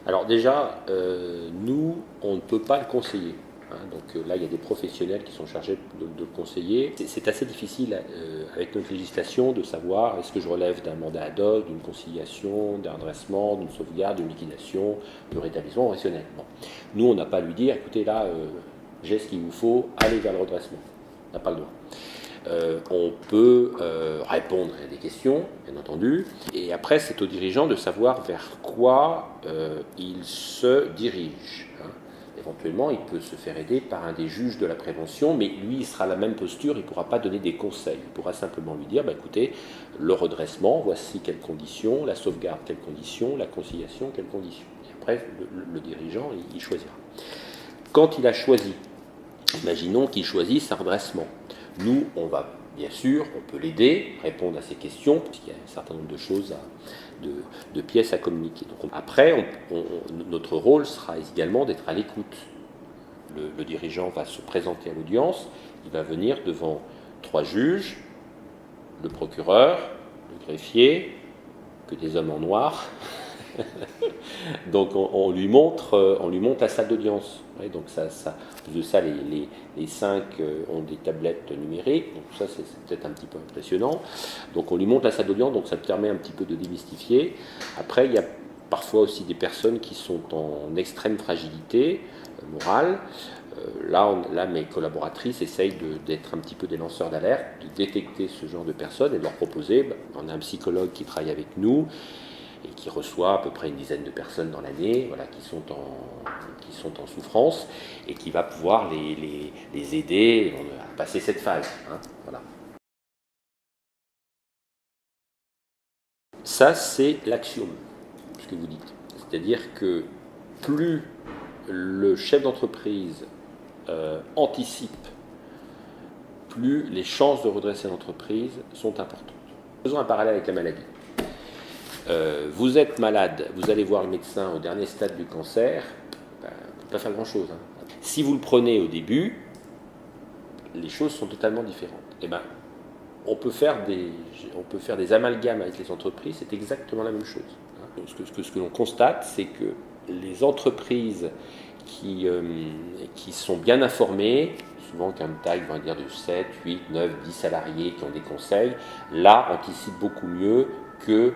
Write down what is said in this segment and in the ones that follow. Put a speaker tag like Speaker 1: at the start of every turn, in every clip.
Speaker 1: Alors déjà, nous, on ne peut pas le conseiller. Donc là, il y a des professionnels qui sont chargés de le conseiller. C'est assez difficile avec notre législation de savoir est-ce que je relève d'un mandat ad hoc, d'une conciliation, d'un redressement, d'une sauvegarde, d'une liquidation, de rétablissement professionnel. Bon. Nous, on n'a pas à lui dire écoutez, là, j'ai ce qu'il vous faut, allez vers le redressement. On n'a pas le droit. On peut répondre à des questions, bien entendu, et après c'est aux dirigeants de savoir vers quoi il se dirige. Éventuellement, il peut se faire aider par un des juges de la prévention, mais lui, il sera à la même posture, il ne pourra pas donner des conseils. Il pourra simplement lui dire, écoutez, le redressement, voici quelles conditions, la sauvegarde, quelles conditions, la conciliation, quelles conditions. Et après, le dirigeant, il choisira. Quand il a choisi, imaginons qu'il choisisse un redressement. Nous, on va, bien sûr, on peut l'aider, répondre à ces questions, parce qu'il y a un certain nombre de choses, de pièces à communiquer. Donc, après, notre rôle sera également d'être à l'écoute. Le dirigeant va se présenter à l'audience, il va venir devant 3 juges, le procureur, le greffier, que des hommes en noir. Donc on lui montre la salle d'audience. Ouais, donc de ça, les 5 ont des tablettes numériques, donc ça c'est peut-être un petit peu impressionnant. Donc on lui montre la salle d'audience, donc ça permet un petit peu de démystifier. Après, il y a parfois aussi des personnes qui sont en extrême fragilité morale. Là, mes collaboratrices essayent d'être un petit peu des lanceurs d'alerte, de détecter ce genre de personnes et de leur proposer. On a un psychologue qui travaille avec nous et qui reçoit à peu près une dizaine de personnes dans l'année, voilà, qui sont en souffrance, et qui va pouvoir les aider à passer cette phase. Voilà. Ça, c'est l'axiome, ce que vous dites. C'est-à-dire que plus le chef d'entreprise anticipe, plus les chances de redresser l'entreprise sont importantes. Faisons un parallèle avec la maladie. Vous êtes malade, vous allez voir le médecin au dernier stade du cancer, on ne peut pas faire grand-chose. Si vous le prenez au début, les choses sont totalement différentes. On peut faire des amalgames avec les entreprises, c'est exactement la même chose. Ce que l'on constate, c'est que les entreprises qui sont bien informées, souvent qui ont une taille, on va dire, de 7, 8, 9, 10 salariés qui ont des conseils, là, anticipent beaucoup mieux que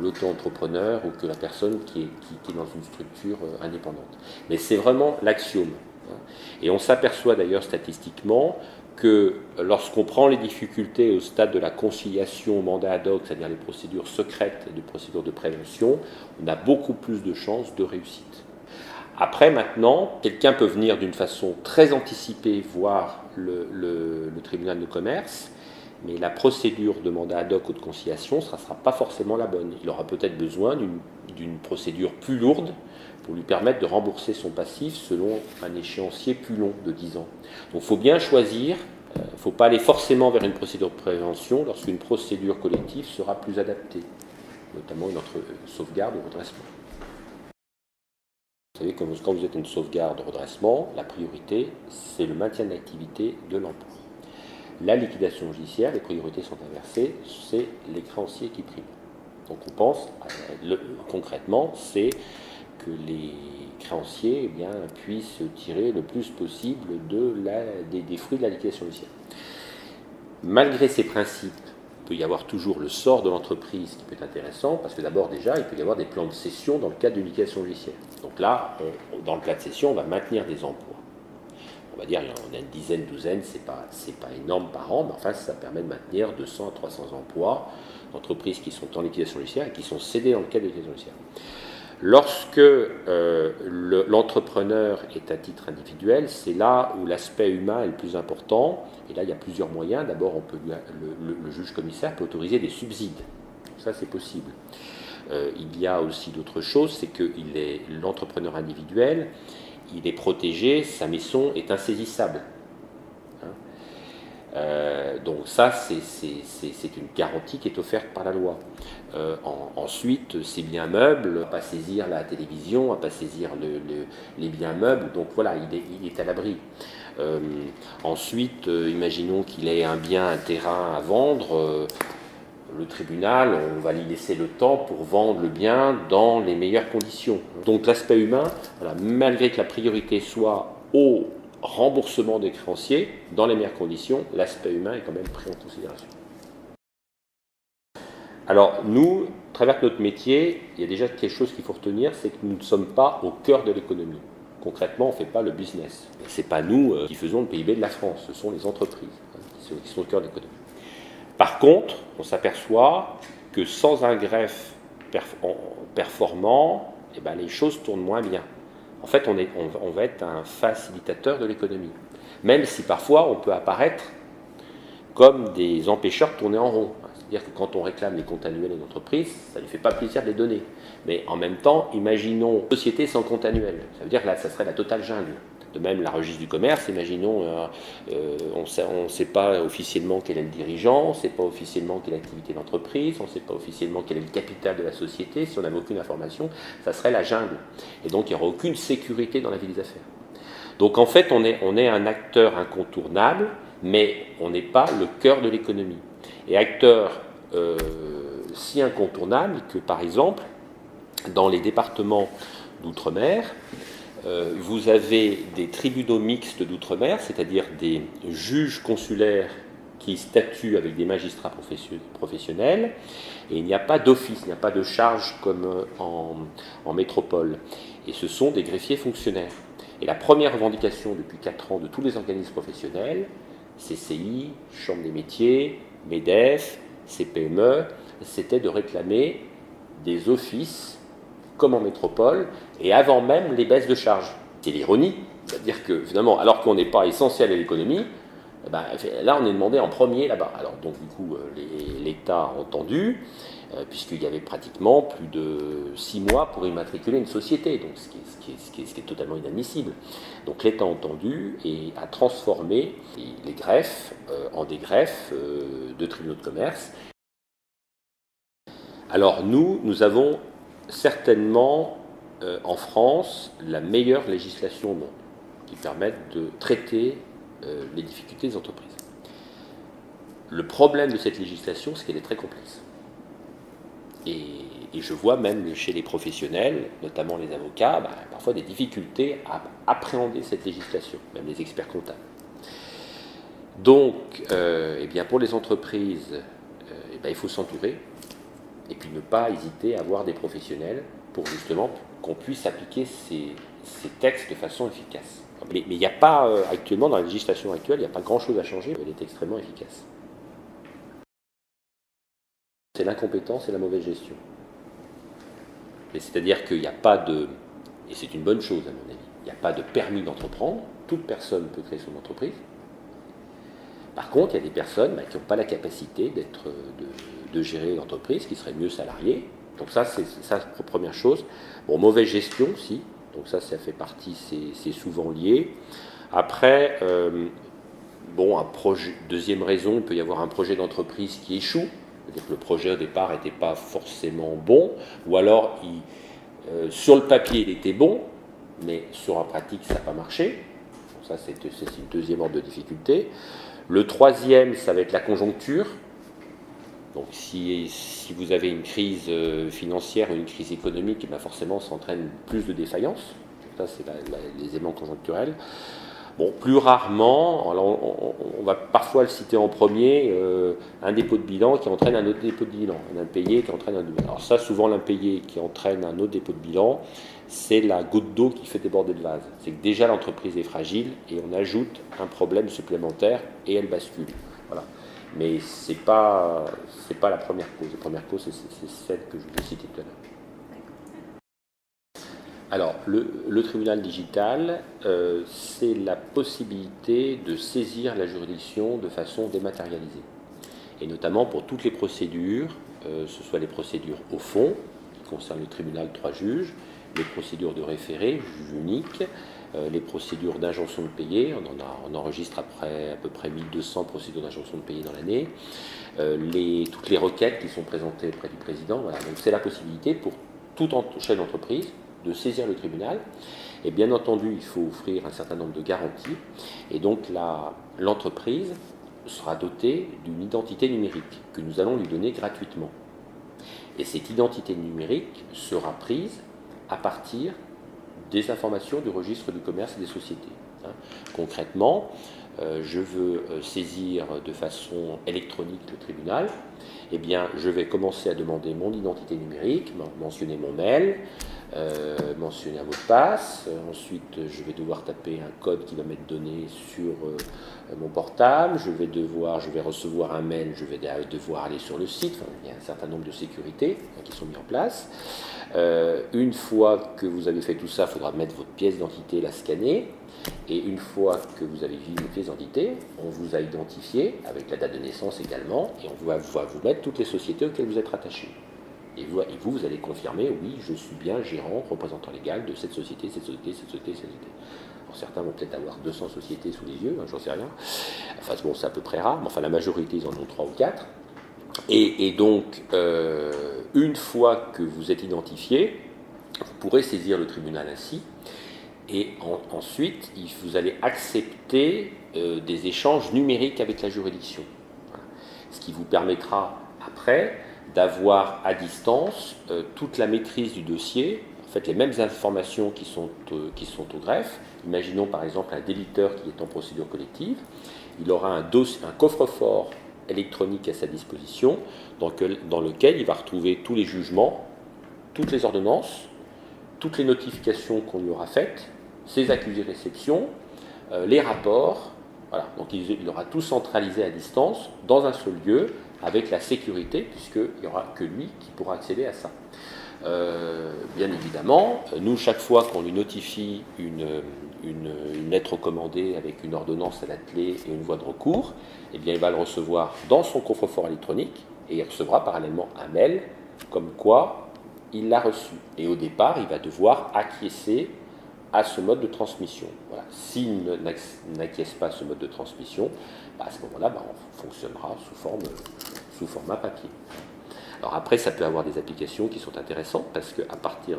Speaker 1: l'auto-entrepreneur ou que la personne qui est dans une structure indépendante. Mais c'est vraiment l'axiome. Et on s'aperçoit d'ailleurs statistiquement que lorsqu'on prend les difficultés au stade de la conciliation au mandat ad hoc, c'est-à-dire les procédures secrètes et les procédures de prévention, on a beaucoup plus de chances de réussite. Après, maintenant, quelqu'un peut venir d'une façon très anticipée voir le tribunal de commerce, mais la procédure de mandat ad hoc ou de conciliation, ça ne sera pas forcément la bonne. Il aura peut-être besoin d'une procédure plus lourde pour lui permettre de rembourser son passif selon un échéancier plus long de 10 ans. Donc il faut bien choisir, il ne faut pas aller forcément vers une procédure de prévention lorsqu'une procédure collective sera plus adaptée, notamment notre sauvegarde ou redressement. Vous savez, quand vous êtes une sauvegarde ou redressement, la priorité, c'est le maintien de l'activité de l'emploi. La liquidation judiciaire, les priorités sont inversées, c'est les créanciers qui priment. Donc on pense, concrètement, c'est que les créanciers puissent tirer le plus possible des fruits de la liquidation judiciaire. Malgré ces principes, il peut y avoir toujours le sort de l'entreprise qui peut être intéressant, parce que d'abord déjà, il peut y avoir des plans de cession dans le cadre d'une liquidation judiciaire. Donc là, dans le plan de cession, on va maintenir des emplois. On va dire, on a une dizaine, douzaine, c'est pas énorme par an, mais enfin, ça permet de maintenir 200 à 300 emplois d'entreprises qui sont en liquidation judiciaire et qui sont cédées dans le cadre de liquidation judiciaire. Lorsque l'entrepreneur est à titre individuel, c'est là où l'aspect humain est le plus important. Et là, il y a plusieurs moyens. D'abord, le juge commissaire peut autoriser des subsides. Ça, c'est possible. Il y a aussi d'autres choses, c'est que l'entrepreneur individuel, il est protégé, sa maison est insaisissable. Donc ça, c'est une garantie qui est offerte par la loi. Ensuite, ces biens meubles, à ne pas saisir la télévision, à ne pas saisir les biens meubles, donc voilà, il est à l'abri. Ensuite, imaginons qu'il ait un terrain à vendre, le tribunal, on va lui laisser le temps pour vendre le bien dans les meilleures conditions. Donc l'aspect humain, voilà, malgré que la priorité soit au remboursement des créanciers, dans les meilleures conditions, l'aspect humain est quand même pris en considération. Alors nous, à travers notre métier, il y a déjà quelque chose qu'il faut retenir, c'est que nous ne sommes pas au cœur de l'économie. Concrètement, on ne fait pas le business. Ce n'est pas nous qui faisons le PIB de la France, ce sont les entreprises qui sont au cœur de l'économie. Par contre, on s'aperçoit que sans un greffe performant, eh ben, les choses tournent moins bien. En fait, on va être un facilitateur de l'économie, même si parfois on peut apparaître comme des empêcheurs de tourner en rond. C'est-à-dire que quand on réclame les comptes annuels d'une entreprise, ça ne lui fait pas plaisir de les donner. Mais en même temps, imaginons une société sans compte annuel. Ça veut dire que là, ça serait la totale jungle. De même, la registre du commerce, imaginons, on ne sait pas officiellement quel est le dirigeant, on ne sait pas officiellement quelle est l'activité d'entreprise, on ne sait pas officiellement quel est le capital de la société. Si on n'avait aucune information, ça serait la jungle. Et donc, il n'y aura aucune sécurité dans la vie des affaires. Donc, en fait, on est un acteur incontournable, mais on n'est pas le cœur de l'économie. Et acteur si incontournable que, par exemple, dans les départements d'outre-mer, vous avez des tribunaux mixtes d'outre-mer, c'est-à-dire des juges consulaires qui statuent avec des magistrats professionnels, et il n'y a pas d'office, il n'y a pas de charge comme en métropole. Et ce sont des greffiers fonctionnaires. Et la première revendication depuis 4 ans de tous les organismes professionnels, CCI, Chambre des métiers, MEDEF, CPME, c'était de réclamer des offices comme en métropole, et avant même les baisses de charges. C'est l'ironie, c'est-à-dire que finalement, alors qu'on n'est pas essentiel à l'économie, eh ben, là on est demandé en premier là-bas. Alors donc du coup, l'État a entendu, puisqu'il y avait pratiquement plus de 6 mois pour immatriculer une société, donc ce qui est totalement inadmissible. Donc l'État a entendu et a transformé les greffes en des greffes de tribunaux de commerce. Alors nous avons certainement en France la meilleure législation au monde qui permette de traiter les difficultés des entreprises. Le problème de cette législation, c'est qu'elle est très complexe. Et je vois même chez les professionnels, notamment les avocats, parfois des difficultés à appréhender cette législation, même les experts comptables. Donc, eh bien pour les entreprises, il faut s'entourer et puis ne pas hésiter à avoir des professionnels pour justement qu'on puisse appliquer ces textes de façon efficace. Mais il n'y a pas, actuellement, dans la législation actuelle, il n'y a pas grand-chose à changer, elle est extrêmement efficace. C'est l'incompétence et la mauvaise gestion. C'est-à-dire qu'il n'y a pas de, et c'est une bonne chose à mon avis, il n'y a pas de permis d'entreprendre, toute personne peut créer son entreprise. Par contre, il y a des personnes qui n'ont pas la capacité de gérer l'entreprise, qui seraient mieux salariées. Donc ça, c'est la première chose. Bon, mauvaise gestion, si. Donc ça fait partie, c'est souvent lié. Après, deuxième raison, il peut y avoir un projet d'entreprise qui échoue. C'est-à-dire que le projet au départ n'était pas forcément bon, ou alors sur le papier il était bon, mais sur la pratique ça n'a pas marché. Donc ça c'est une deuxième ordre de difficulté. Le troisième, ça va être la conjoncture. Donc si vous avez une crise financière ou une crise économique, forcément ça entraîne plus de défaillances. Ça c'est les éléments conjoncturels. Bon, plus rarement, alors on va parfois le citer en premier, un dépôt de bilan qui entraîne un autre dépôt de bilan, un impayé qui entraîne un autre. Alors ça, souvent l'impayé qui entraîne un autre dépôt de bilan, c'est la goutte d'eau qui fait déborder le vase. C'est que déjà l'entreprise est fragile et on ajoute un problème supplémentaire et elle bascule. Voilà. Mais c'est pas la première cause. La première cause, c'est celle que je vous ai citée tout à l'heure. Alors, le tribunal digital, c'est la possibilité de saisir la juridiction de façon dématérialisée. Et notamment pour toutes les procédures, ce soit les procédures au fond, qui concernent le tribunal 3 juges, les procédures de référé, juge unique, les procédures d'injonction de payer, on enregistre à peu près 1200 procédures d'injonction de payer dans l'année, toutes les requêtes qui sont présentées auprès du président. Voilà. Donc c'est la possibilité pour tout chef d'entreprise de saisir le tribunal. Et bien entendu, il faut offrir un certain nombre de garanties. Et donc l'entreprise sera doté d'une identité numérique que nous allons lui donner gratuitement. Et cette identité numérique sera prise à partir des informations du registre du commerce et des sociétés. Concrètement, je veux saisir de façon électronique le tribunal, eh bien, je vais commencer à demander mon identité numérique, mentionner mon mail, mentionner un mot de passe. Ensuite, je vais devoir taper un code qui va m'être donné sur mon portable. Je vais recevoir un mail, je vais devoir aller sur le site. Enfin, il y a un certain nombre de sécurités qui sont mises en place. Une fois que vous avez fait tout ça, il faudra mettre votre pièce d'identité, la scanner. Et une fois que vous avez vu une pièce d'identité, on vous a identifié avec la date de naissance également, et on va vous mettre toutes les sociétés auxquelles vous êtes rattaché. Et vous allez confirmer, oui, je suis bien gérant, représentant légal de cette société, cette société, cette société, cette société. Alors, certains vont peut-être avoir 200 sociétés sous les yeux, j'en sais rien. Enfin bon, c'est à peu près rare, mais enfin la majorité, ils en ont 3 ou 4. Et donc, une fois que vous êtes identifié, vous pourrez saisir le tribunal ainsi. Et ensuite, vous allez accepter des échanges numériques avec la juridiction. Voilà. Ce qui vous permettra après d'avoir à distance toute la maîtrise du dossier, en fait les mêmes informations qui sont au greffe. Imaginons par exemple un débiteur qui est en procédure collective, il aura un coffre-fort électronique à sa disposition dans lequel il va retrouver tous les jugements, toutes les ordonnances, toutes les notifications qu'on lui aura faites, ses accusés-réceptions, les rapports. Voilà. Donc il aura tout centralisé à distance dans un seul lieu avec la sécurité puisqu'il n'y aura que lui qui pourra accéder à ça. Bien évidemment, nous, chaque fois qu'on lui notifie une lettre recommandée avec une ordonnance à la clé et une voie de recours, eh bien, il va le recevoir dans son coffre-fort électronique et il recevra parallèlement un mail comme quoi il l'a reçu. Et au départ, il va devoir acquiescer à ce mode de transmission. Voilà. S'il n'acquiesce pas à ce mode de transmission, à ce moment-là, on fonctionnera sous format papier. Alors après, ça peut avoir des applications qui sont intéressantes parce qu'à partir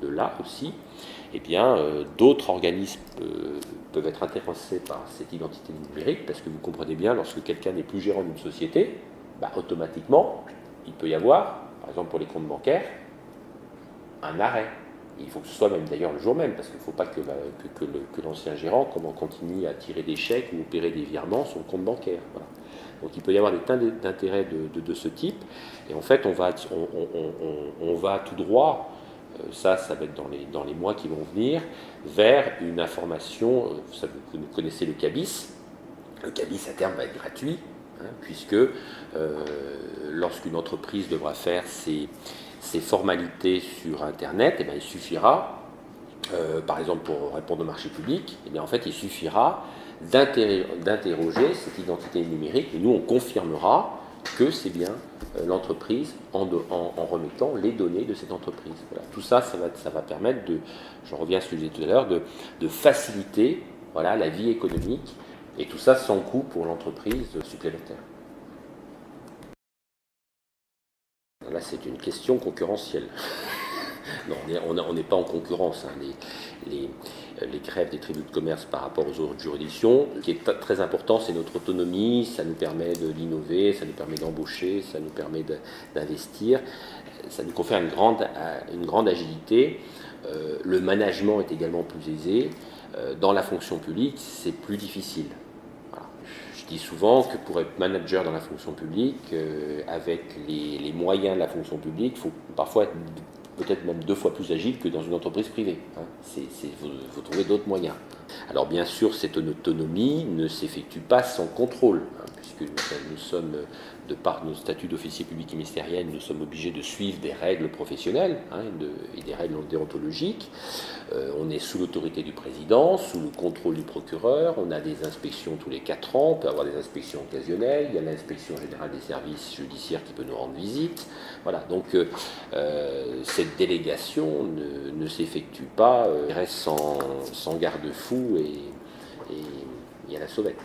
Speaker 1: de là aussi, eh bien, d'autres organismes peuvent être intéressés par cette identité numérique parce que vous comprenez bien, lorsque quelqu'un n'est plus gérant d'une société, automatiquement, il peut y avoir, par exemple pour les comptes bancaires, un arrêt. Il faut que ce soit même d'ailleurs le jour même, parce qu'il ne faut pas que l'ancien gérant continue à tirer des chèques ou opérer des virements sur le compte bancaire. Voilà. Donc il peut y avoir des tas d'intérêts de ce type, et en fait on va tout droit, ça va être dans les mois qui vont venir, vers une information, vous connaissez le CABIS. Le CABIS à terme va être gratuit, puisque lorsqu'une entreprise devra faire ses formalités sur Internet, il suffira, par exemple pour répondre au marché public, en fait il suffira d'interroger cette identité numérique et nous on confirmera que c'est bien l'entreprise en remettant les données de cette entreprise. Voilà. Tout ça, ça va permettre je reviens à ce que je disais tout à l'heure, de faciliter la vie économique et tout ça sans coût pour l'entreprise supplémentaire. Là, c'est une question concurrentielle. Non, on n'est pas en concurrence. Les greffes des tribunaux de commerce par rapport aux autres juridictions, ce qui est très important, c'est notre autonomie, ça nous permet d'innover, ça nous permet d'embaucher, ça nous permet d'investir, ça nous confère une grande agilité. Le management est également plus aisé. Dans la fonction publique, c'est plus difficile. Voilà. Je dis souvent que pour être manager dans la fonction publique, avec les moyens de la fonction publique, il faut parfois être peut-être même 2 fois plus agile que dans une entreprise privée. Vous trouvez d'autres moyens. Alors bien sûr, cette autonomie ne s'effectue pas sans contrôle, puisque nous sommes, de par nos statuts d'officier public ministériel, nous sommes obligés de suivre des règles professionnelles et des règles déontologiques. On est sous l'autorité du président, sous le contrôle du procureur, on a des inspections tous les 4 ans, on peut avoir des inspections occasionnelles, il y a l'inspection générale des services judiciaires qui peut nous rendre visite. Voilà, donc cette délégation ne s'effectue pas, reste sans garde-fou et à la sauvette.